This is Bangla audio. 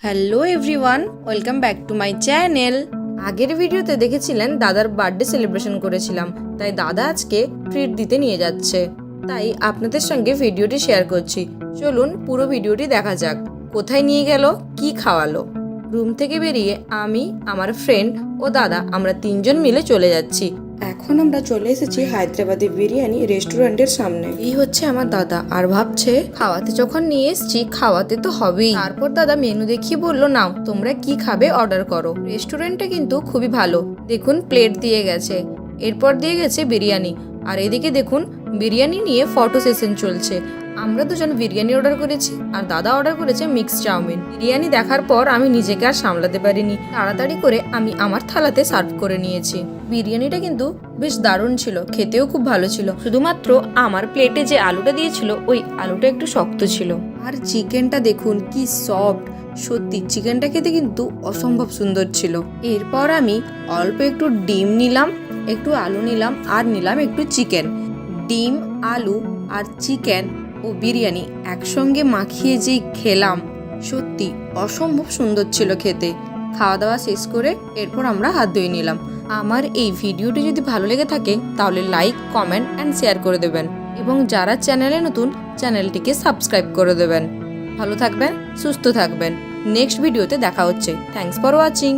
Hello everyone, welcome back to my channel. আগের ভিডিওতে দেখেছিলেন দাদার বার্থডে সেলিব্রেশন করেছিলাম, তাই দাদা আজকে ট্রিট দিতে নিয়ে যাচ্ছে, তাই আপনাদের সঙ্গে ভিডিওটি শেয়ার করছি। চলুন পুরো ভিডিওটি দেখা যাক। কোথায় নিয়ে গেল, কি খাওয়ালো। রুম থেকে বেরিয়ে আমি, আমার ফ্রেন্ড ও দাদা আমরা তিনজন মিলে চলে যাচ্ছি। এখন আমরা চলে এসেছি হায়দ্রাবাদি বিরিয়ানি রেস্টুরেন্টের সামনে। এই হচ্ছে আমার দাদা, আর ভাবছে খাওয়াতে যখন নিয়ে এসেছি খাওয়াতে তো হবেই। তারপর দাদা মেনু দেখিয়ে বললো, নাও তোমরা কি খাবে অর্ডার করো। রেস্টুরেন্টটা কিন্তু খুবই ভালো, দেখুন প্লেট দিয়ে গেছে, এরপর দিয়ে গেছে বিরিয়ানি, আর এদিকে দেখুন বিরিয়ানি নিয়ে ফটো সেশন চলছে। আমরা দুজন বিরিয়ানি অর্ডার করেছি আর দাদা অর্ডার করেছে মিক্স চাউমিন। বিরিয়ানি দেখার পর আমি নিজেকে আর সামলাতে পারিনি, তাড়াতাড়ি করে আমি আমার থালাতে সার্ভ করে নিয়েছি। বিরিয়ানিটা কিন্তু বেশ দারুণ ছিল, খেতেও খুব ভালো ছিল। শুধুমাত্র আমার প্লেটে যে আলুটা দিয়েছিল ওই আলুটা একটু শক্ত ছিল। আর চিকেনটা দেখুন কি সফট, সত্যি চিকেনটা খেতে কিন্তু অসম্ভব সুন্দর ছিল। এরপর আমি অল্প একটু ডিম নিলাম, একটু আলু নিলাম, আর নিলাম একটু চিকেন। ডিম, আলু আর চিকেন ও বিরিয়ানি একসঙ্গে মাখিয়ে যেই খেলাম, সত্যি অসম্ভব সুন্দর ছিল খেতে। খাওয়া দাওয়া শেষ করে এরপর আমরা হাত ধুয়ে নিলাম। আমার এই ভিডিওটি যদি ভালো লেগে থাকে তাহলে লাইক, কমেন্ট অ্যান্ড শেয়ার করে দেবেন, এবং যারা চ্যানেলে নতুন চ্যানেলটিকে সাবস্ক্রাইব করে দেবেন। ভালো থাকবেন, সুস্থ থাকবেন। নেক্সট ভিডিওতে দেখা হচ্ছে। Thanks for watching.